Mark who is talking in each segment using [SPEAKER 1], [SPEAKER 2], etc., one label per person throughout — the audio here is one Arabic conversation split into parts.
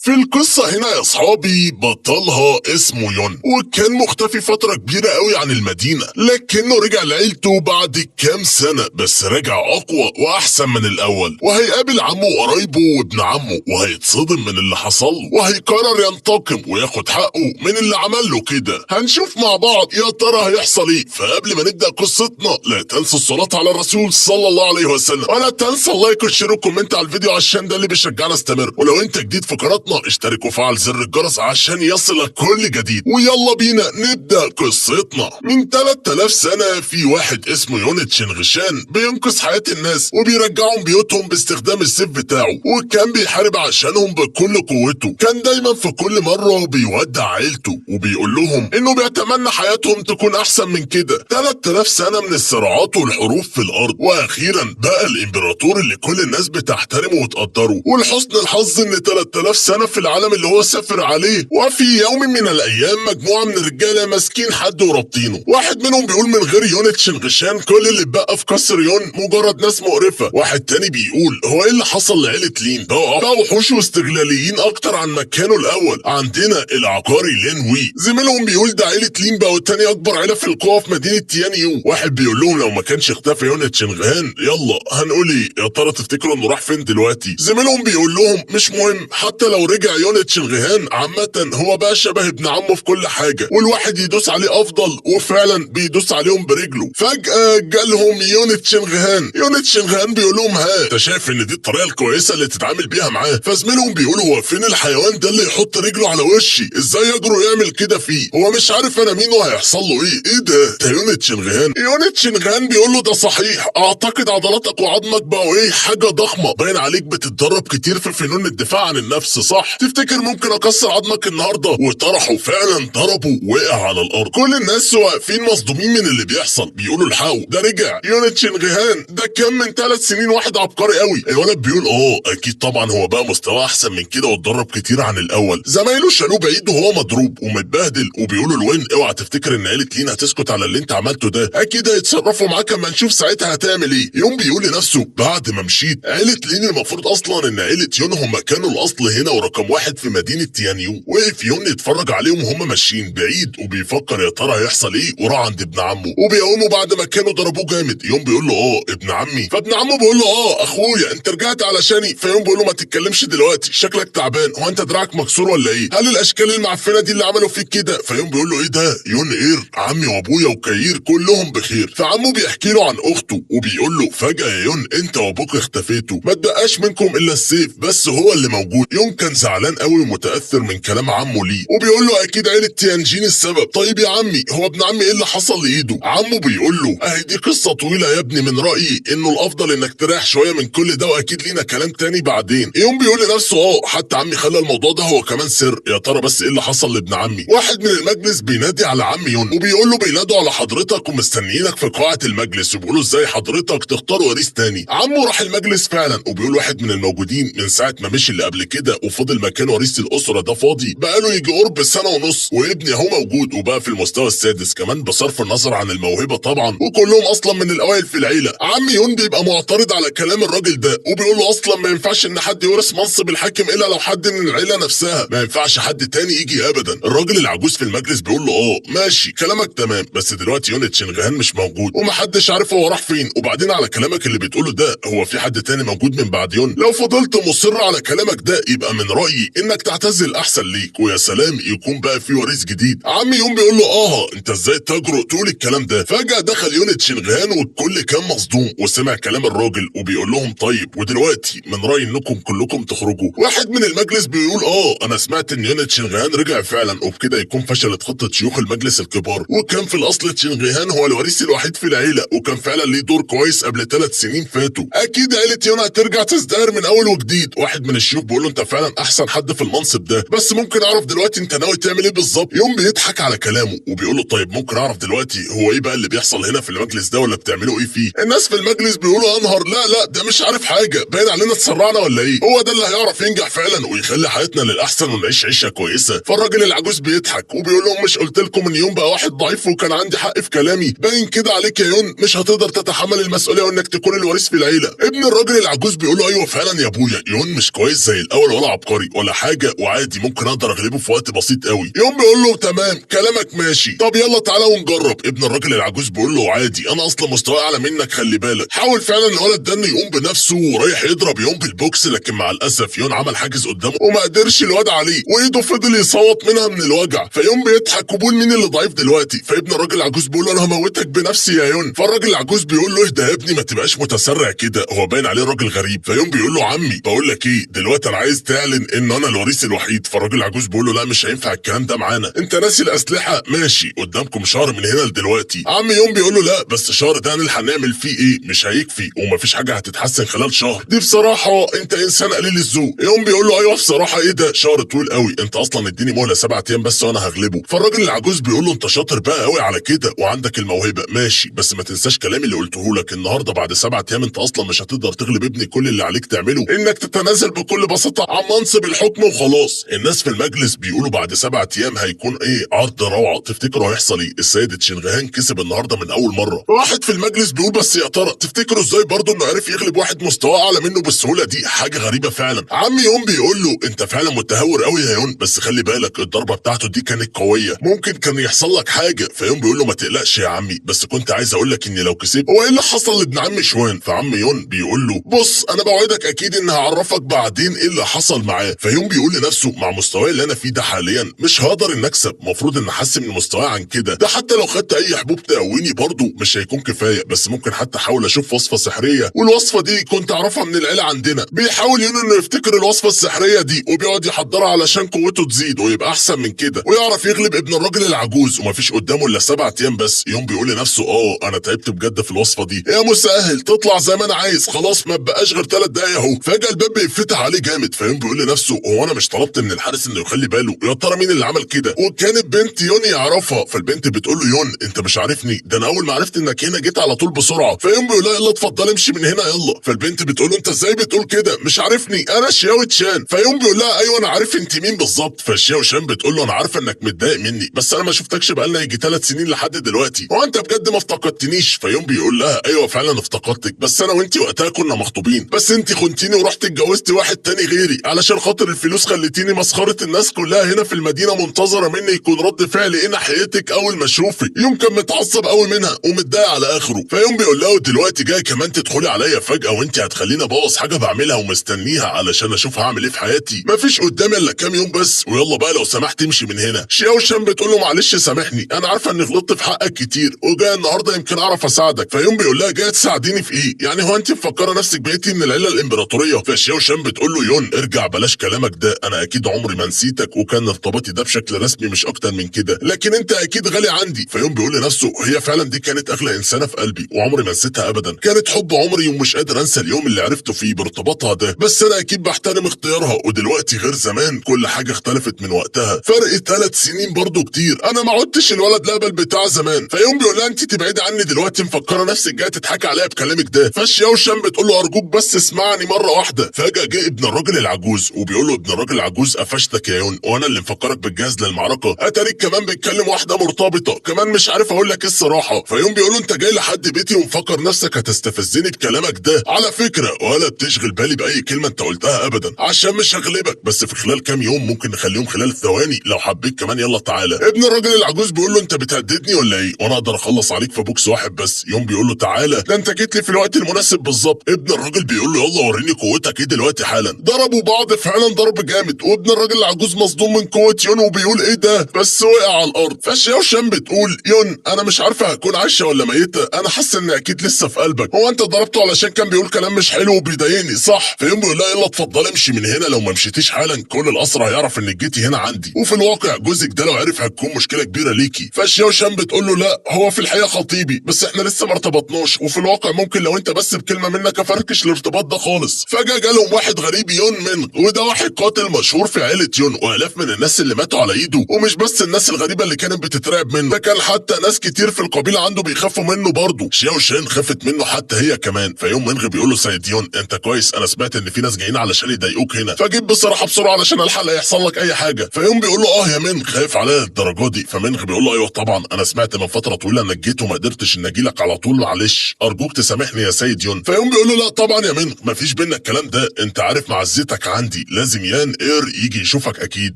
[SPEAKER 1] في القصة هنا يا صحابي بطلها اسمه يون، وكان مختفي فترة كبيرة قوي عن المدينة، لكنه رجع لعيلته بعد كام سنة، بس رجع أقوى وأحسن من الأول، وهيقابل عمه وقرايبه وابن عمه، وهيتصدم من اللي حصل له، وهيقرر ينتقم وياخد حقه من اللي عمل له كده. هنشوف مع بعض يا ترى هيحصل ايه. فقبل ما نبدأ قصتنا لا تنسوا الصلاة على الرسول صلى الله عليه وسلم، ولا تنسى اللايك والشير والكومنت على الفيديو عشان ده اللي بيشجعنا استمر. ولو انت جديد في قناتنا اشترك وفعل زر الجرس عشان يصلك كل جديد. ويلا بينا نبدأ قصتنا. من 3000 سنة في واحد اسمه يون تشنغشان بينقذ حياة الناس وبيرجعهم بيوتهم باستخدام السيف بتاعه، وكان بيحارب عشانهم بكل قوته. كان دايما في كل مرة بيودع عيلته وبيقول لهم انه بيتمنى حياتهم تكون احسن من كده. 3000 سنة من الصراعات والحروب في الارض، واخيرا بقى الامبراطور اللي كل الناس بتحترمه وتقدره. ولحسن الحظ ان 3000 سنة في العالم اللي هو سافر عليه، وفي يوم من الايام مجموعة من الرجالة ماسكين حد ورابطينه. واحد منهم بيقول من غير يون تشنغشان كل اللي بقى في قصر يون مجرد ناس مقرفة. واحد تاني بيقول هو ايه اللي حصل لعيلة لين؟ بقى وحوش واستغلاليين اكتر عن مكانه الاول. عندنا العقاري لين وي. زميلهم بيقول ده عيلة لين بقوا تاني اكبر عيلة في القوة في مدينة تيان يو. واحد بيقول لهم لو ما كانش اختفى يون تشنغهان يلا هنقول ايه؟ يا ترى تفتكروا انه راح فين دلوقتي؟ زميلهم بيقول لهم مش مهم، حتى لو رجع يون تشنغهان عامة هو بقى شبه ابن عمه في كل حاجة، والواحد يدوس عليه افضل، وفعلا بيدوس عليهم برجله. فجأة جالهم يون تشنغهان. يون تشنغهان بيقول لهم ها انت شايف ان دي الطريقة الكويسة اللي تتعامل بيها معاه؟ فزميلهم بيقول هو فين الحيوان ده اللي يحط رجله على وشي؟ ازاي يجرؤ يعمل كده فيه؟ هو مش عارف انا مين وهيحصل له ايه ده يون تشنغهان. يون تشنغهان بيقول له ده صحيح، اعتقد عضلاتك وعظمك بقوا ايه حاجة ضخمة، باين عليك بتتدرب كتير في فنون الدفاع عن النفس صح؟ تفتكر ممكن اكسر عظمك النهارده؟ وطرحوا فعلا ضربه وقع على الارض. كل الناس واقفين مصدومين من اللي بيحصل، بيقولوا الحقوا ده رجع يون تشنغهان. ده كان من 3 سنين واحد عبقري قوي. الولد بيقول اكيد طبعا هو بقى مستواه احسن من كده واتدرب كتير عن الاول. زمايله شالوه بعيد وهو مضروب ومتبهدل، وبيقولوا لوين اوعى تفتكر ان عيلة لين هتسكت على اللي انت عملته ده، اكيد هيتصرفوا معاك اما نشوف ساعتها هتعمل ايه. يوم بيقول لنفسه بعد ما مشيت عيلة لين المفروض اصلا ان عيلة يون هم كانوا الاصل هنا ورقم واحد في مدينة تيانيو. وقف يون يتفرج عليهم وهم ماشيين بعيد وبيفكر يا ترى هيحصل ايه، وراح عند ابن عمه وبيقوموا بعد ما كانوا ضربوه جامد. يوم بيقول له ابن عمي. فابن عمه بيقول له اخويا انت رجعت علشاني. فيوم بيقول له ما تتكلمش دلوقتي، شكلك تعبان، هو انت دراعك مكسور ولا ايه؟ هل الاشكال المعفنه دي اللي عملوا فيك كده؟ فيوم بيقول له ايه ده يون اير عمي وابويا وكيير كلهم بخير. فعمه بيحكي له عن اخته وبيقول له فجاه يا يون انت وابوك اختفيتوا، ما تبقاش منكم الا السيف بس هو اللي موجود. يون كان زعلان قوي ومتاثر من كلام عمه ليه، وبيقول له اكيد عيله تيانجين السبب. طيب يا عمي هو ابن عمي ايه اللي حصل لايده؟ عمه بيقول له اهي دي قصه طويله يا ابني، من رايي انه الافضل انك تريح شويه من كل ده، واكيد لينا كلام تاني بعدين. يوم بيقول لنفسه حتى عمي خلى الموضوع ده هو كمان سر، يا ترى بس ايه اللي حصل لابن عمي؟ واحد من المجلس بينادي على عم يون وبيقول له بينادوا على حضرتك ومستنيينك في قاعه المجلس، وبيقولوا ازاي حضرتك تختار وريث تاني؟ عمه راح المجلس فعلا، وبيقول واحد من الموجودين من ساعه ما مشي اللي قبل كده وفضل مكان وريث الاسره ده فاضي بقاله يجي قرب سنه ونص، وابني اهو موجود وبقى في المستوى السادس كمان بصرف النظر عن الموهبه طبعا، وكلهم اصلا من الاوائل في العيله. عم يون بيبقى معترض على كلام الراجل ده وبيقول له اصلا ما ينفعش ان حد يورث منصب الحاكم الا لو حد من العيله نفسها، ما ينفعش حد تاني يجي ابدا. الراجل العجوز في المجلس بيقول له ماشي كلامك تمام، بس دلوقتي يون تشنغهان مش موجود ومحدش عارف هو راح فين، وبعدين على كلامك اللي بتقوله ده هو في حد تاني موجود من بعد يون؟ لو فضلت مصر على كلامك ده يبقى من رايي انك تعتزل احسن ليك، ويا سلام يكون بقى في وريث جديد. عم يون بيقول له انت ازاي تجرؤ تقول الكلام ده؟ فجاه دخل يون تشنغهان والكل كان مصدوم وسمع كلام الراجل وبيقول لهم طيب ودلوقتي من رايي انكم كلكم تخرجوا. واحد من المجلس بيقول انا سمعت ان يون تشنغهان رجع فعلا، وبكده يكون فشلت خطه شيوخ المجلس الكبار، وكان في الاصل تشنغهان هو الوريث الوحيد في العيله، وكان فعلا ليه دور كويس قبل 3 سنين فاتوا. اكيد عيله يون هترجع تزدهر من اول وجديد. واحد من الشيوخ بيقول له انت فعلا احسن حد في المنصب ده، بس ممكن اعرف دلوقتي انت ناوي تعمل ايه بالظبط؟ يوم بيضحك على كلامه وبيقول له طيب ممكن اعرف دلوقتي هو ايه بقى اللي بيحصل هنا في المجلس ده، ولا بتعملوا ايه فيه؟ الناس في المجلس بيقولوا انهار لا ده مش عارف حاجه، باين علينا اتسرعنا ولا ايه؟ هو ده اللي هيعرف ينجح فعلا ويخلي حياتنا للاحسن ونعيش عيشه كويسه. فالراجل العجوز بيضحك وبيقول لهم مش قلت لكم ان يوم بقى واحد ضعيف وكان عندي حق في كلامي؟ باين كده عليك يا يون مش هتقدر تتحمل المسؤوليه وانك تكون الوريث في العيله. ابن الراجل العجوز بيقول له ايوه فعلا يا ابويا، يون مش كويس زي الاول ولا عبقري عبقري ولا حاجه، وعادي ممكن اقدر اغلبه في وقت بسيط قوي. يون بيقول له تمام كلامك ماشي، طب يلا تعالى ونجرب. ابن الراجل العجوز بيقول له عادي، انا اصلا مستواي اعلى منك خلي بالك. حاول فعلا الولد ده انه يقوم بنفسه ورايح يضرب يون بالبوكس، لكن مع الاسف يون عمل حاجز قدامه وما قدرش الواد عليه، وايده فضل يصوت منها من الوجع. فيون بيضحك وبيقول مين اللي ضعيف دلوقتي؟ فابن الراجل العجوز بيقول له انا هموتك بنفسي يا يون. فالراجل العجوز بيقول له اهدى يا ابني ما تبقاش متسرع كده، هو باين عليه راجل غريب. فيون بيقول له عمي بقول لك ايه، دلوقتي انا عايز تعلن ان انا الوريث الوحيد. فالراجل العجوز بيقول له لا مش هينفع الكلام ده معانا، انت ناسي الاسلحه؟ ماشي قدامكم شهر من هنا لدلوقتي. عم يون بيقول له لا بس الشهر ده هنلحق نعمل فيه ايه؟ مش هيكفي ومفيش حاجه هتتحسن خلال شهر، دي بصراحه انت انسان قليل الذوق. يون بيقول له ايوه بصراحه ايه ده شهر طويل قوي، انت اصلا اديني مهله 7 ايام بس وانا هغلبه. فالراجل العجوز بيقول له انت شاطر بقى قوي على كده وعندك الموهبه ماشي، بس ما تنساش كلامي اللي قلته لك النهارده، بعد 7 ايام انت اصلا مش هتقدر تغلب ابني، كل اللي عليك تعمله انك تتنازل بكل بساطه عن منصب الحكم وخلاص. الناس في المجلس بيقولوا بعد 7 ايام هيكون ايه عرض روعه، تفتكروا هيحصل ايه؟ السيد تشينغهان كسب النهارده من اول مره. واحد في المجلس بيقول بس يا ترى تفتكروا ازاي برضه انه عرف يغلب واحد مستواه اعلى منه بالسهوله دي؟ حاجه غريبه فعلا. عم يون بيقول له انت فعلا متهور قوي يا يون، بس خلي بالك الضربه بتاعته دي كانت قويه، ممكن كان يحصل لك حاجه. فيون بيقول له ما تقلقش يا عمي، بس كنت عايز اقول لك اني لو كسبت هو ايه اللي حصل لابن عمي شوان. فعم يون بيقول له بص انا بوعدك اكيد ان هعرفك بعدين ايه اللي حصل معاه. فيون بيقول لنفسه مع مستواي اللي انا فيه ده حاليا مش هقدر ان اكسب، المفروض ان احسن من مستواي عن كده، ده حتى لو خدت اي حبوب تقويني برضه مش هيكون كفايه، بس ممكن حتى احاول اشوف وصفه سحريه، والوصفه دي كنت اعرفها من العيله عندنا. بيحاول يون انه يفتكر الوصفه السحريه دي وبيقعد يحضرها علشان قوته تزيد ويبقى احسن من كده ويعرف يغلب ابن الراجل العجوز، ومفيش قدامه الا 7 ايام بس. يون بيقول لنفسه انا تعبت بجد في الوصفه دي، يا مسهل تطلع زي ما انا عايز، خلاص ما بقاش غير 3 دقايق اهو. فجاه الباب بيتفتح عليه جامد، فيون بيقول لنفسه هو انا مش طلبت من الحارس انه يخلي باله؟ يا ترى مين اللي عمل كده؟ وكانت بنت يون يعرفها. فالبنت بتقول له يون انت مش عارفني؟ ده انا اول ما عرفت انك هنا جيت على طول بسرعه. فيون بيقول لها يلا اتفضلي امشي من هنا يلا. فالبنت بتقول له انت ازاي بتقول كده مش عارفني؟ انا شياو تشان. فيون بيقول لها ايوه انا عارف انت مين بالظبط. فالشياو شان بتقول له انا عارفه انك متضايق مني، بس انا ما شفتكش بقالنا يجي 3 سنين لحد دلوقتي، هو انت بجد ما افتقدتنيش؟ فيون بيقول لها ايوه فعلا افتقدتك، بس انا وانت وقتها كنا مخطوبين، بس انت خنتيني ورحت اتجوزت واحد تاني غيري علشان خاطر الفلوس، خليتيني مسخره الناس كلها هنا في المدينه، منتظره مني يكون رد فعل ايه ناحيتك اول ما اشوفك. يوم كان متعصب قوي منها ومتضايق على اخره. فيوم بيقول لها دلوقتي جاي كمان تدخلي عليا فجاه وانت هتخليني ابوظ حاجه بعملها ومستنيها علشان اشوف هعمل ايه في حياتي؟ مفيش قدامي الا كام يوم بس ويلا بقى لو سمحت امشي من هنا. شياو شان بتقول له معلش سامحني انا عارفه اني غلطت في حقك كتير وجاي النهارده يمكن اعرف اساعدك. فيوم بيقول لها جايه تساعديني في ايه؟ يعني هو انت مفكره نفسك بقيتي من العيله الامبراطوريه؟ فشياو شان بتقول له يون ارجع بلاش كلامك ده، انا اكيد عمري ما نسيتك وكان ارتباطي ده بشكل رسمي مش اكتر من كده، لكن انت اكيد غالي عندي. فيوم بيقول لنفسه هي فعلا دي كانت اغلى انسانه في قلبي وعمري ما نسيتها ابدا، كانت حب عمري ومش قادر انسى اليوم اللي عرفته فيه بارتباطها ده، بس انا اكيد بحترم اختيارها ودلوقتي غير زمان كل حاجه اختلفت من وقتها، فرق 3 سنين برضو كتير، انا ما عدتش الولد الهبل بتاع زمان. فيوم بيقول لها انت تبعدي عني دلوقتي، مفكره نفسك جايه تضحكي عليا بكلامك ده. فشياو شان بتقول له ارجوك بس اسمعني مره واحده. فجاه جه ابن الراجل العجوز وبيقول له ابن الراجل العجوز قفشتك يا يون وانا اللي مفكرك بالجهاز للمعركه، اتاريك كمان بتكلم واحده مرتبطه، كمان مش عارف اقول لك ايه الصراحه. فيوم بيقول له انت جاي لحد بيتي ومفكر نفسك هتستفزني بكلامك ده؟ على فكره ولا بتشغل بالي باي كلمه انت قلتها ابدا عشان مش هغلبك، بس في خلال كام يوم ممكن نخليهم خلال ثواني لو حبيت كمان يلا تعالى. ابن الراجل العجوز بيقول له انت بتهددني ولا ايه؟ وانا اقدر اخلص عليك في بوكس واحد بس. يوم بيقول له تعالى، ده انت جيت لي في الوقت المناسب بالظبط. ابن الراجل بيقول له يلا وريني قوتك ايه دلوقتي حالا. ضربوا بعض فعلا ضرب جامد وابن الراجل العجوز مصدوم من قوه يون وبيقول ايه ده، بس وقع على الارض. فشياو شان بتقول يون انا مش عارفه هكون عايشه ولا ميته، انا حاسه ان اكيد لسه في قلبك، هو انت ضربته علشان كان بيقول كلام مش حلو وبيضايقني صح؟ فيوم بيقول لها يلا اتفضلي امشي من هنا، لو ما مشيتيش حالا كل القصر هيعرف انك جيتي هنا عندي، وفي الواقع جوزك ده لو عرف هتكون مشكله كبيره ليكي. فشياو شان بتقول له لا هو في الحقيقه خطيبي بس احنا لسه ما ارتبطناش، وفي الواقع ممكن لو انت بس بكلمه منك افركش الارتباط ده خالص. فجاه جالهم واحد غريب يون من، وده واحد قاتل مشهور في عيله يون والاف من الناس اللي ماتوا على ايده، ومش بس الناس الغريبه اللي كانت بتترعب منه، ده كان حتى ناس كتير في القبيله عنده بيخافوا منه برضه. شياو شان خافت منه حتى هي كمان. فيوم منغ بيقول له سيد يون انت كويس، انا سمعت ان في ناس جايين علشان يضايقوك هنا، فجيب بصراحه بسرعه علشان الحق لا يحصل لك اي حاجه. فيوم بيقول له يا منغ خايف عليا الدرجه دي؟ فمنغ بيقول له ايوه طبعا انا سمعت من فتره طويله انك جيت وما قدرتش ان اجيلك على طول، معلش ارجوك تسامحني يا سيد يون. فيوم بيقول له لا طبعا يا منغ مفيش بينا الكلام ده، انت عارف معزتك عندي، دلوقتي لازم يان اير يجي يشوفك اكيد.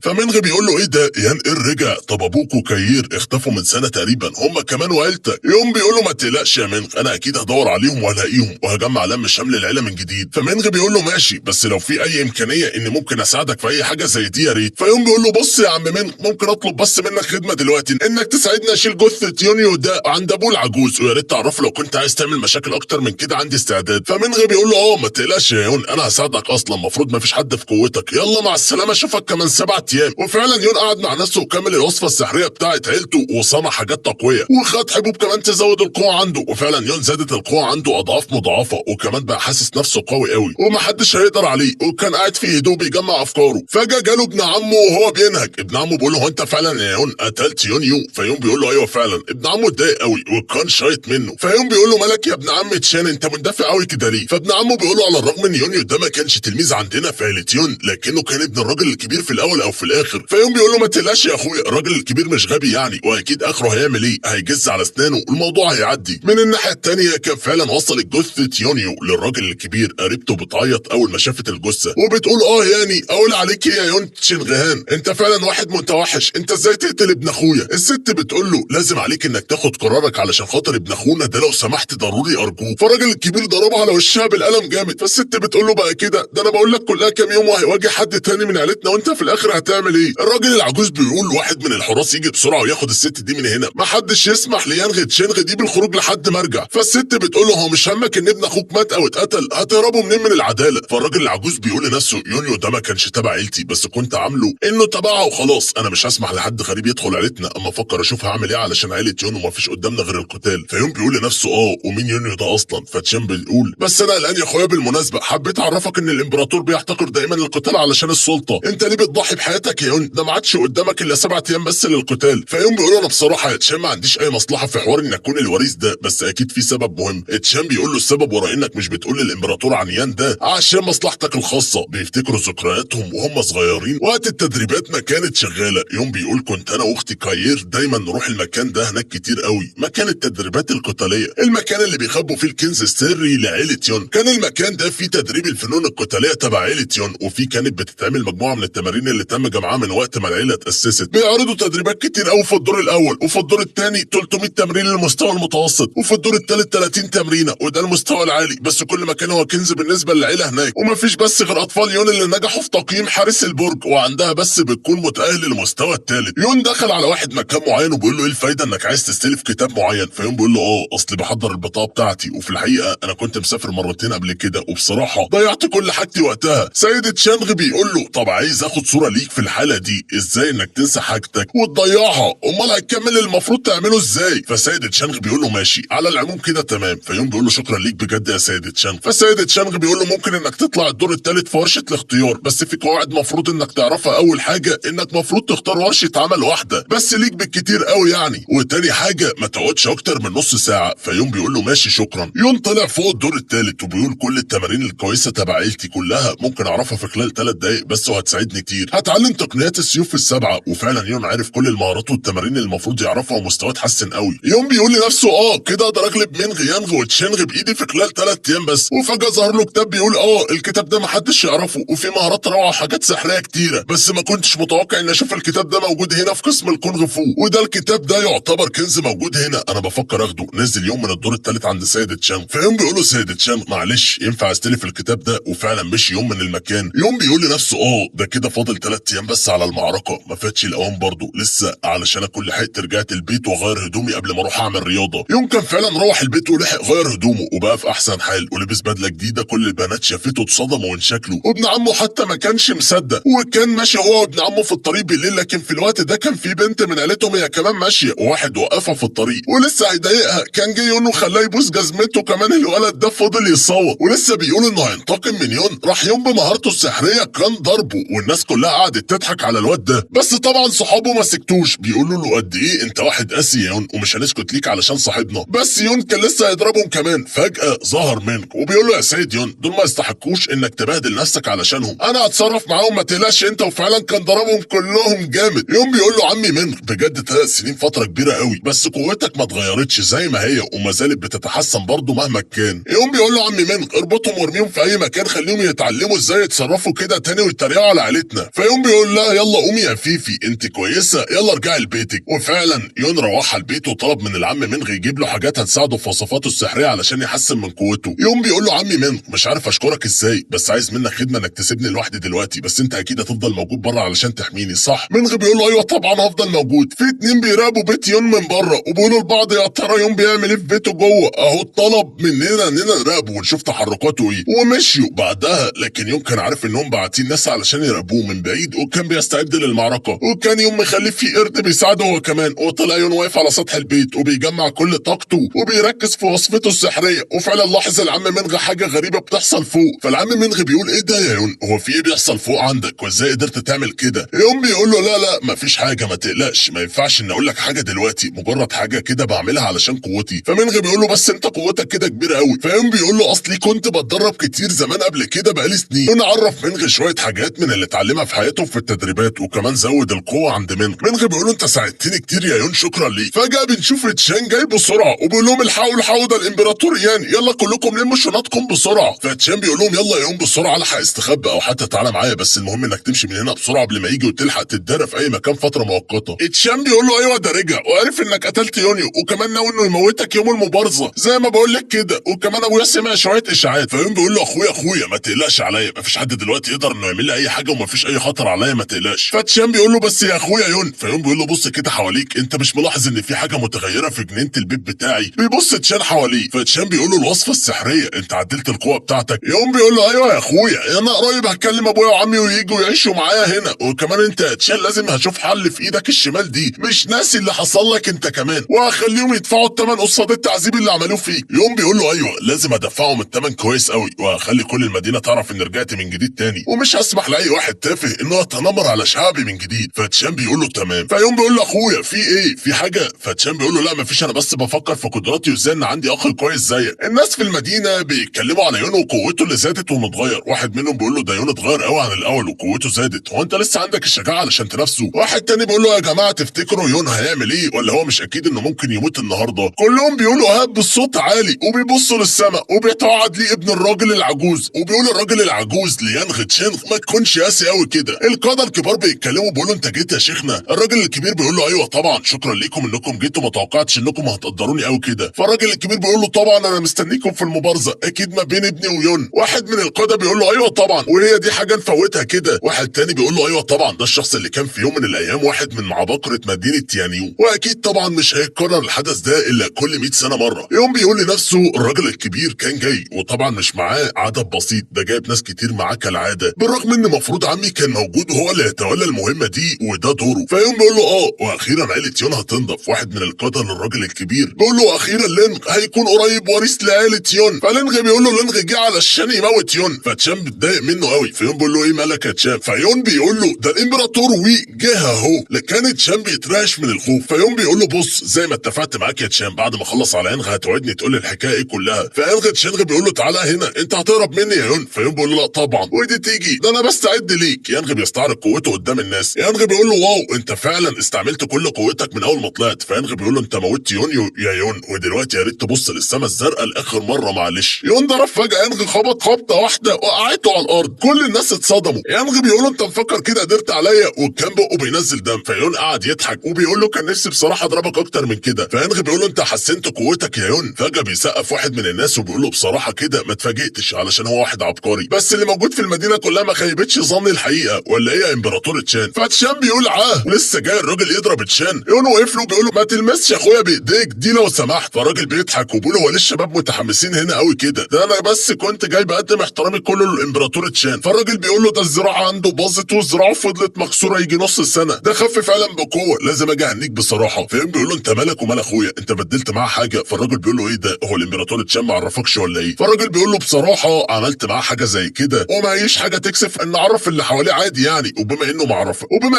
[SPEAKER 1] فمنغ بيقول له ايه ده يان اير رجع؟ طب ابوك وكاير اختفوا من سنه تقريبا، هم كمان وعيلتك. يوم بيقول له ما تقلقش يا منغ، انا اكيد هدور عليهم وهلاقيهم وهجمع لم شمل العيله من جديد. فمنغ بيقول له ماشي، بس لو في اي امكانيه اني ممكن اساعدك في اي حاجه زي دي يا ريت. فيوم بيقول له بص يا عم منغ، ممكن اطلب بس منك خدمه دلوقتي، انك تساعدني اشيل جثه يونيو ده عند ابوه العجوز، ويا ريت تعرفه لو كنت عايز تعمل مشاكل اكتر من كده عندي استعداد. فمنغ بيقول له ما تقلقش يا يون، انا هساعدك، اصلا المفروض ما فيش حد في قوتك، يلا مع السلامه اشوفك كمان 7 ايام. وفعلا يون قعد مع نفسه وكمل الوصفه السحريه بتاعت عيلته وصنع حاجات تقويه وخد حبوب كمان تزود القوه عنده. وفعلا يون زادت القوه عنده اضعاف مضاعفه، وكمان بقى حاسس نفسه قوي قوي ومحدش هيقدر عليه. وكان قاعد في هدوء بيجمع افكاره، فجاه جاله ابن عمه وهو بينهج. ابن عمه بيقول له هو انت فعلا يا يون قتلت يونيو؟ فيون بيقول له ايوه فعلا. ابن عمه اتضايق قوي وكان شايط منه. فيون بيقول له مالك يا ابن عم تشان، انت مندفع قوي كده ليه؟ فابن عمه بيقول له على الرغم ان يونيو ده ما كانش تلميذ عندنا في عيله يون، لكنه كان ابن الراجل الكبير في الاول او في الاخر. فيون بيقول له ما تقلقش يا اخويا، الراجل الكبير مش غبي يعني، واكيد اخره هيعمل ايه، هيجز على اسنانه والموضوع هيعدي. من الناحيه الثانيه كان فعلا وصلت جثه يونيو للراجل الكبير. قريبته بتعيط اول ما شافت الجثه وبتقول يعني اقول عليك ايه يا يون تشنغهان، انت فعلا واحد متوحش، انت ازاي تقتل ابن اخويا؟ الست بتقول له لازم عليك انك تاخد قرارك علشان خاطر ابن اخونا ده، لو سمحت ضروري ارجوك. فالراجل الكبير ضربها على وشها بالقلم جامد. فالست بتقول له بقى كده، ده انا بقول لك كلها كام يوم وهيواجه حد تاني من عيلتنا وانت في الاخر هتعمل ايه؟ الراجل العجوز بيقول واحد من الحراس يجي بسرعه وياخد الست دي من هنا، ما حدش يسمح ليانغ تشينغ دي بالخروج لحد ما ارجع. فالست بتقول له هو مش همك ان ابن اخوك مات او اتقتل؟ هتهربوا منين من العداله؟ فالراجل العجوز بيقول لنفسه يونيو ده ما كانش تبع عيلتي، بس كنت عامله انه تبعها وخلاص، انا مش هسمح لحد غريب يدخل عيلتنا، اما افكر اشوف هعمل ايه علشان عيله يون وما فيش قدامنا غير القتال. فيون بيقول لنفسه ومين يونيو ده اصلا؟ فتشان بيقول بس انا قلقان يا اخويا، بالمناسبه حبيت اعرفك ان الامبراطور بيحتقر دايما القتال علشان السلطه، انت ليه بتضحي بحياتك يا يون؟ ده ما عادش قدامك الا 7 ايام بس للقتال. فيون بيقول انا بصراحه يا تشان ما عنديش اي مصلحه في حوار ان اكون الوريث ده، بس اكيد في سبب مهم. تشان بيقول له السبب ورا انك مش بتقول للامبراطور عن يان ده عشان مصلحتك الخاصه، بيفتكروا ذكرياتهم وهم صغيرين وقت التدريبات ما كانت شغاله. يوم بيقول كنت انا واختي كاير دايما نروح المكان ده هناك كتير قوي، مكان التدريبات القتاليه، المكان اللي بيخبوا فيه الكنز السري لعيله يون. كان المكان ده فيه تدريب الفنون القتاليه تبع عيله يون، وفي كانت بتتعمل مجموعه من التمارين اللي تم جمعها من وقت ما العيله اتاسست. بيعرضوا تدريبات كتير قوي في الدور الاول، وفي الدور الثاني 300 تمرين للمستوى المتوسط، وفي الدور الثالث 30 تمرينه وده المستوى العالي. بس كل مكان هو كنز بالنسبه للعيله هناك، ومفيش بس غير اطفال يون اللي نجحوا في تقييم حارس البرج، وعندها بس بتكون متاهل للمستوى الثالث. يون دخل على واحد مكان معين وبيقول له ايه الفايده انك عايز تستلف كتاب معين؟ فيون بيقول له اصلي بحضر البطاقه بتاعتي، وفي الحقيقه انا كنت مسافر مرتين قبل كده وبصراحه ضيعت كل حاجتي وقتها. سيد تشانغ بيقول له طب عايز اخد صوره ليك في الحاله دي، ازاي انك تنسى حاجتك وتضيعها؟ امال هتكمل المفروض تعمله ازاي؟ فسيد تشانغ بيقول له ماشي على العموم كده تمام. فيون بيقول له شكرا ليك بجد يا سيد تشانغ. فسيد تشانغ بيقول له ممكن انك تطلع الدور الثالث في ورشه الاختيار، بس في قواعد مفروض انك تعرفها. اول حاجه انك مفروض تختار ورشه عمل واحده بس ليك بالكتير قوي يعني، وتاني حاجه ما تقعدش اكتر من نص ساعه. فيون بيقول له ماشي شكرا. يون طلع فوق الدور الثالث وبيقول كل التمارين الكويسه تبع عيلتي كلها ممكن اعرفها في خلال 3 دقايق بس، وهتساعدني كتير. هتعلم تقنيات السيوف السبعه. وفعلا يون عارف كل المهارات والتمارين اللي المفروض يعرفها ومستواه اتحسن قوي. يون بيقول لنفسه كده اقدر اغلب منغ يانغ وتشينغ بايدي في خلال 3 ايام بس. وفجاه ظهر له كتاب بيقول الكتاب ده محدش يعرفه وفيه مهارات روعه وحاجات سحريه كتيره، بس ما كنتش متوقع ان اشوف الكتاب ده موجود هنا في قسم الكونغ فو، وده الكتاب ده يعتبر كنز موجود هنا، انا بفكر اخده. نزل يوم من الدور الثالث عند سيد تشانغ. فيوم بيقول له سيد تشانغ معلش ينفع استلف الكتاب ده؟ وفعلا مشي يوم من المكان. يوم بيقول لنفسه ده كده فاضل 3 ايام بس على المعركه، ما فاتش الاوان برضه لسه، علشان اكون لحقت رجعت البيت واغير هدومي قبل ما اروح اعمل رياضه. يوم كان فعلا روح البيت ولحق غير هدومه وبقى في احسن حال ولبس بدله جديده. كل البنات شافته اتصدموا من شكله، وابن عمه حتى ما كانش مصدق. وكان ماشي هو وابن عمه في الطريق بالليل، لكن في الوقت ده كان في بنت من عيلتهم هي كمان ماشيه، وواحد وقفها في الطريق ولسه هيضايقها، كان جه يون وخلاه يبوس جزمته. كمان الولد ده فضل يصوت ولسه بيقول انه هينتقم من يون. راح يون بمهارته السحريه كان ضربه، والناس كلها قعدت تضحك على الواد ده، بس طبعا صحابه ما سكتوش، بيقولوا له قد ايه انت واحد قاسي يا يون ومش هنسكت ليك علشان صاحبنا. بس يون كان لسه هيضربهم كمان، فجاه ظهر منك وبيقول له يا سيد يون دول ما يستحقوش انك تبهدل نفسك علشانهم، انا هتصرف معاهم ما تقلقش انت. وفعلا كان ضربهم كلهم جامد. يون بيقول له عمي منك بجد 3 سنين فتره كبيره قوي، بس قوتك ما اتغيرتش زي ما هي وما زالت بتتحسن برضه مهما كان. يون بيقول له عمي منك اربطهم وارميهم في اي مكان، خليهم يتعلموا ازاي يتصرفوا يتصرفوا كده تاني ويتريقوا على عيلتنا. فيون بيقول لها يلا قومي يا فيفي انت كويسه، يلا ارجعي لبيتك. وفعلا يون روح البيت وطلب من العم منغ يجيب له حاجات هتساعده في وصفاته السحريه علشان يحسن من قوته. يون بيقول له عمي منغ مش عارف اشكرك ازاي، بس عايز منك خدمه انك تسيبني لوحدي دلوقتي، بس انت اكيد هتفضل موجود بره علشان تحميني صح؟ منغ بيقول له ايوه طبعا هفضل موجود. في اتنين بيراقبوا بيت يون من بره وبيقولوا لبعض يا ترى يون بيعمل ايه في بيته جوه، اهو طلب مننا اننا نراقبه ونشوف تحركاته ايه. ومشيوا بعدها، لكن يون كان عارف انهم باعتين ناس علشان يراقبوه من بعيد وكان بيستعد للمعركه، وكان يون مخلي في قرد بيساعده هو كمان. وطلع يون واقف على سطح البيت وبيجمع كل طاقته وبيركز في وصفته السحريه. وفعلا لاحظ العم منغ حاجه غريبه بتحصل فوق. فالعم منغ بيقول ايه ده يا يون، هو في ايه بيحصل فوق عندك وازاي قدرت تعمل كده؟ يون بيقول له لا مفيش حاجه ما تقلقش، ما ينفعش ان اقول لك حاجه دلوقتي، مجرد حاجه كده بعملها علشان قوتي. فمنغ بيقول له بس انت قوتك كده كبيره قوي. فيون بيقول له اصلي كنت بتدرب كتير زمان قبل كده بقالي سنين. يون عرف منغ شويه حاجات من اللي اتعلمها في حياته في التدريبات وكمان زود القوه عند منغ. منغ بيقول له انت ساعدتني كتير يا يون شكرا ليك. فجاه بنشوف تشان جاي بسرعه وبيقول لهم الحقوا ده الامبراطور يان، يلا كلكم لموا شنطكم بسرعه. فتشان بيقول لهم يلا يا يون بسرعه الحق استخبى او حتى تعالى معايا، بس المهم انك تمشي من هنا بسرعه قبل ما يجي وتلحق تتدرب في اي مكان فتره مؤقته. تشان بيقول له ايوه ده رجع وعرف انك قتلت يونيو وكمان ناوي انه يموتك يوم المبارزه زي ما بقول لك كده، وكمان ابويا سمع شويه اشاعات. فيون بيقول له اخويا ما تقلقش عليا، مفيش حد دلوقتي يقدر انه يعمل لي اي حاجه ومفيش اي خطر عليا ما تقلقش. فتشان بيقول له بس يا اخويا يون. فيون بيقول له بص كده حواليك، انت مش ملاحظ ان في حاجه متغيره في جنينه البيت بتاعي؟ بيبص تشان حواليه. فتشان بيقول له الوصفه السحريه، انت عدلت القوه بتاعتك. يون بيقول له ايوه يا اخويا انا قريب هكلم ابويا وعمي وييجوا يعيشوا معايا هنا، وكمان انت يا تشان لازم هشوف حل في ايدك الشمال دي، مش ناسي اللي حصل لك انت كمان، وهخليهم يدفعوا الثمن قصاد التعذيب اللي عملوه فيك. يون بيقول له ايوه لازم ادفعهم الثمن كويس قوي، وهخلي كل المدينه تعرف ان رجعت من جديد تاني، ومش هسمح لاي واحد تافه انه يتنمر على شعبي من جديد. فتشان بيقول له تمام. فيون بيقول له اخويا في ايه، في حاجه؟ فتشان بيقول له لا مفيش، انا بس بفكر في قدراتي وازاي ان عندي اخ كويس زيك. الناس في المدينه بيتكلموا على يون وقوته اللي زادت ومتغير. واحد منهم بيقول له ده يون اتغير قوي عن الاول وقوته زادت، هو انت لسه عندك الشجاعه علشان تنافسه؟ واحد تاني بيقول له يا جماعه تفتكروا يون هيعمل ايه، ولا هو مش اكيد انه ممكن يموت النهارده؟ كلهم بيقولوا هاب بصوت عالي وبيبصوا للسماء وبيتوعد ليه ابن الراجل العجوز، وبيقول الراجل العجوز ليانغ تشين ما تكونش قاسي قوي كده. القاده الكبار بيتكلموا بيقولوا انت جيت يا شيخنا. الراجل الكبير بيقول له ايوه طبعا شكرا ليكم انكم جيتوا، ما توقعتش انكم هتقدروني قوي كده. فالراجل الكبير بيقول له طبعا انا مستنيكم في المبارزه اكيد ما بين ابني ويون. واحد من القاده بيقول له ايوه طبعا وهي دي حاجه نفوتها كده. واحد تاني بيقول له ايوه طبعا ده الشخص اللي كان في يوم من الايام واحد من عباقره مدينه تيانيو، واكيد طبعا مش هيتكرر الحدث ده الا كل 100 سنه مره. يوم بيقول لنفسه الراجل الكبير كان جاي وطبعا مش معاه عدد بسيط، ده جايب ناس كتير معاه كالعاده، بالرغم ان المفروض عمي كان موجود وهو اللي يتولى المهمه دي وده دوره. فيوم بيقول له واخيرا عيله يون هتنضف. واحد من القاده للراجل الكبير بيقول له اخيرا لينغ هيكون قريب وريث لعيله يون. فلينغ بيقول له لينغ جه علشان يموت يون. فتشان بيتضايق منه قوي. فيون بيقول له ايه مالك يا تشان؟ فيون بيقول له ده الامبراطور وي جه اهو. لكن تشان بيترعش من الخوف. فيون بيقول له بص زي ما اتفقت معاك يا تشان، بعد ما اخلص على ينغ هتوعدني تقول لي الحكايه ايه كلها. فينغ تشينغ بيقول له تعالى هنا انت هتهرب مني يا يون. فيون بيقول له لا طبعا ودي تيجي ده انا بستعد ليك. ينغ بيستعرض قوته قدام الناس. ينغ بيقول له واو انت فعلا استعملت كل قوتك من اول ما طلعت. فينغ بيقول له انت موتت يون يا يون، ودلوقتي يا ريت تبص للسما الزرقاء لاخر مره معلش. يون ضرب فجاه ينغ خبط خبطه واحده وقعته على الارض. كل الناس اتصدموا. ينغ بيقول له انت مفكر كده قدرت عليا، وكان بقه بينزل دم. فيون قعد يضحك وبيقول له كان نفسي بصراحه اضربك اكتر من كده. فينغ بيقول له انت حسنت قوتك يا يون. فجاه بيسقف واحد من الناس وبيقول له بصراحه كده ما اتفاجئتش علشان هو واحد عبقري، بس اللي موجود في المدينه كلها ما خيبتش ظني الحقيقه، ولا ايه يا امبراطور تشان؟ فتشان بيقول لسه جاي الراجل يضرب تشان. يون وقف له بيقول له ما تلمسش يا اخويا بايديك دي لو سمحت. فالراجل بيضحك وبيقول له هو ليه الشباب متحمسين هنا قوي كده؟ ده انا بس كنت جاي بقدم احترامي كله للامبراطور تشان. فالراجل بيقول له ده الزراعه عنده باظت وزراعه فضلت مكسوره يجي نص السنه، ده خف فعلا بقوه، لازم اجي اهنيك بصراحه. فيون بيقول له انت مالك ومال اخويا، انت بدلت معاه حاجه؟ فالراجل بيقول له ايه ده، هو الامبراطور تشان ما عرفكش ولا ايه؟ فالراجل بيقول له بصراحه عملت معاه حاجه زي كده ومعيش حاجه تكسف ان اعرف اللي حواليه عادي يعني، وبما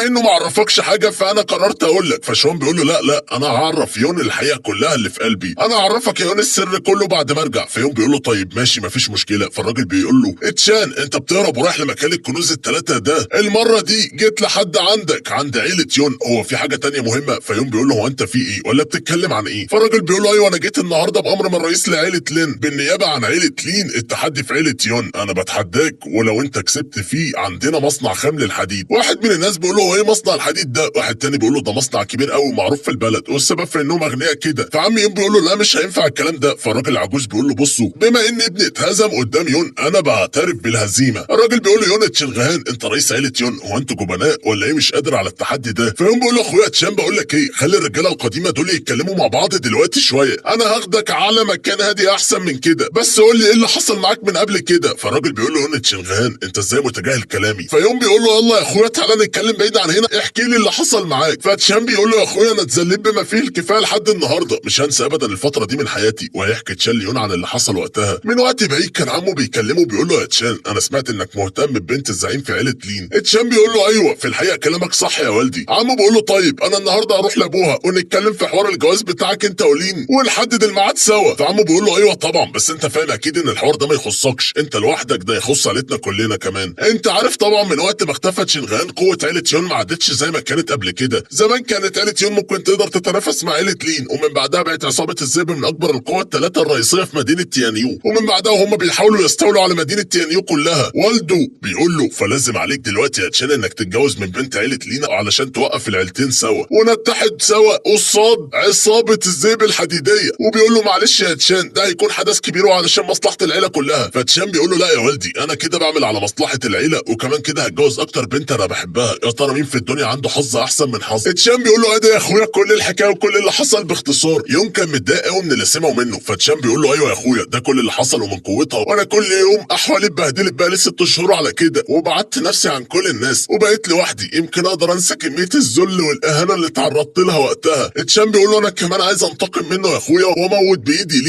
[SPEAKER 1] انه ما عرفكش حاجه فانا قررت اقول لك. فشون بيقول له لا انا هعرف يون الحقيقه كلها اللي في قلبي، انا هعرفك يا يون السر كله بعد ما ارجع. فيون بيقول له طيب ماشي مفيش مشكله. فالراجل بيقول له تشان انت بتهرب ورايح لمكان الكنوز الثلاثه ده، المره دي جيت لحد عندك عند عيله يون، هو في حاجه تانية مهمه؟ فيون بيقول له هو انت في ايه ولا بتتكلم عن ايه؟ فالراجل بيقول له ايوه انا جيت النهارده بامر من رئيس لعيله لين بالنيابه عن عيله لين التحدي في عيله يون، انا بتحداك ولو انت كسبت فيه عندنا مصنع خام للحديد. واحد من الناس بيقول له هو ايه مصنع الحديد ده؟ واحد تاني بيقول له ده مصنع كبير قوي معروف في البلد والسبب في انهم اغنياء كده. فعم يون بيقول له لا مش هينفع الكلام ده. فالراجل العجوز بيقول له بصوا بما ان ابني اتهزم قدام يون انا بعترف بالهزيمه. الراجل بيقول له يون تشنغهان انت رئيس عيله يون، هو انتوا جبناء ولا ايه مش قادر على التحدي ده؟ فيون بيقول له اخويا تشان بقول لك ايه، خلي الرجاله القديمه دول يتكلموا مع بعض دلوقتي شويه، انا هاخدك على مكان هادي احسن من كده، بس قول لي ايه اللي حصل معاك من قبل كده. فالراجل بيقول له يون تشنغهان انت ازاي متجاهل كلامي؟ فيون بيقول له يلا يا اخويا تعالى نتكلم بعيد عن هنا، احكي لي اللي حصل معاك. فتشان بيقول له يا اخويا انا اتذليت بما فيه الكفايه لحد النهارده، مش هنسى ابدا الفتره دي من حياتي. وهيحكي تشان ليون عن اللي حصل وقتها. من وقت بعيد كان عمه بيكلمه بيقول له يا تشان انا سمعت انك مهتم ببنت الزعيم في عيله لين. تشان بيقول له ايوه في الحقيقه كلامك صح يا والدي. عمه بيقول له طيب انا النهارده هروح لابوها ونتكلم في حوار الجواز بتاعك انت ولين ونحدد الميعاد سوا. فعمه بيقول له ايوه طبعا بس انت فاهم اكيد ان الحوار ده ما يخصكش انت لوحدك، ده يخص عيلتنا كلنا كمان. انت عارف طبعا من وقت ما اختفى تشنغهان قوه عيله يون ما عادتش زي ما كانت قبل كده. زمان كانت عيله يون ممكن تقدر تتنافس مع عيله لين، ومن بعدها بقت عصابه الذئب من اكبر القوى الثلاثه الرئيسيه في مدينه تيانيو، ومن بعدها وهم بيحاولوا يستولوا على مدينه تيانيو كلها. والده بيقول له فلازم عليك دلوقتي يا تشان انك تتجوز من بنت عيله لينا علشان توقف العيلتين سوا ونتحد سوا قصاد عصابه الذئب الحديديه. وبيقول له معلش يا تشان ده هيكون حدث كبير وعلشان مصلحه العيله كلها. فتشان بيقول له لا يا والدي انا كده بعمل على مصلحه العيله وكمان كده هتجوز اكتر بنت انا بحبها، يا ترى مين في الدنيا عنده حظ احسن من حظ؟ تشان بيقول له ايه ده يا اخويا كل الحكايه وكل اللي حصل باختصار. يون كان متضايق قوي من اللي سمعه منه. فتشان بيقول له ايوه يا اخويا ده كل اللي حصل ومن قوتها، وانا كل يوم احوالي اتبهدلت بقى لي 6 شهور على كده وبعدت نفسي عن كل الناس وبقيت لوحدي، يمكن اقدر انسى كميه الذل والاهانه اللي تعرضت لها وقتها. تشان بيقول له انا كمان عايز انتقم منه يا اخويا واموت بايدي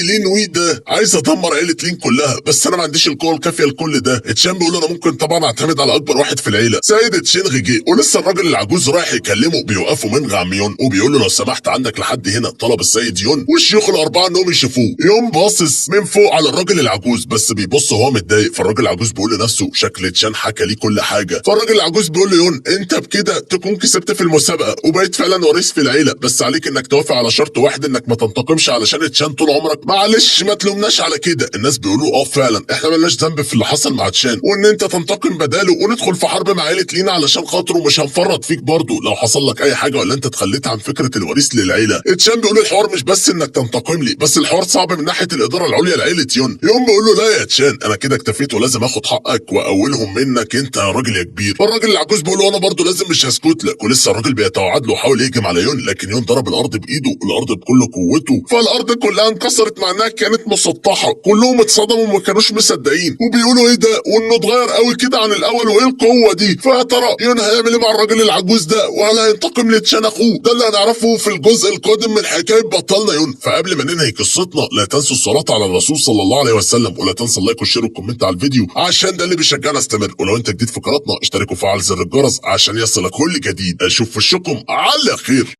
[SPEAKER 1] لين وي ده عايز ادمر عيله لين كلها، بس انا ما عنديش القوه الكافيه لكل ده. تشان بيقول له انا ممكن طبعا اعتمد على اكبر واحد في العيله سيد تشينغ جه، ولسه الراجل العجوز رايح يكلمه بيوقفوا من عم يون وبيقول له لو سمحت عندك لحد هنا طلب السيد يون والشيوخ الاربعه انهم يشوفوه. يون باصص من فوق على الراجل العجوز بس بيبص وهو متضايق. فالراجل العجوز بيقول لنفسه شكل تشان حكى ليه كل حاجه. فالراجل العجوز بيقول له يون انت بكده تكون كسبت في المسابقه وبقيت فعلا وريث في العيله، بس عليك انك توافق على شرط واحد انك ما تنتقمش علشان تشان طول عمرك. معلش ما تلومناش على كده. الناس بيقولوا فعلا احنا مالناش ذنب في اللي حصل مع تشان، وان انت تنتقم بداله وندخل في حرب مع عيله لينا علشان خاطره مش هنفرط فيك برضه لو حصل لك اي حاجه ولا انت اتخليت عن فكره الوريث للعيله. تشان بيقول الحوار مش بس انك تنتقم لي، بس الحوار صعب من ناحيه الاداره العليا لعيله يون. يون بيقول له لا يا تشان انا كده اكتفيت ولازم اخد حقك واولهم منك انت يا راجل يا كبير. فالراجل العجوز بيقول له انا برضه لازم مش هسكت لك. ولسه الراجل بيتوعد له وحاول يهجم على يون، لكن يون ضرب الارض بايده الارض بكل قوته، فالارض كلها انكسرت مع انها كانت مسطحه. كلهم اتصدموا وما كانوش مصدقين وبيقولوا ايه ده وانه اتغير قوي كده عن الاول وايه القوه دي. فيا ترى يون هيعمل ايه مع الراجل العجوز ده وهل هينتقم لتشان اخوه؟ ده اللي هنعرفه في الجزء القادم من حكايه بطلنا يون. فقبل ما ننهي قصتنا لا تنسوا الصلاه على الرسول صلى الله عليه وسلم، ولا تنسى اللايك والشير والكومنت على الفيديو عشان ده اللي بيشجعنا استمر. ولو انت جديد في قناتنا اشترك وفعل زر الجرس عشان يصلك كل جديد. اشوف وشكم على خير.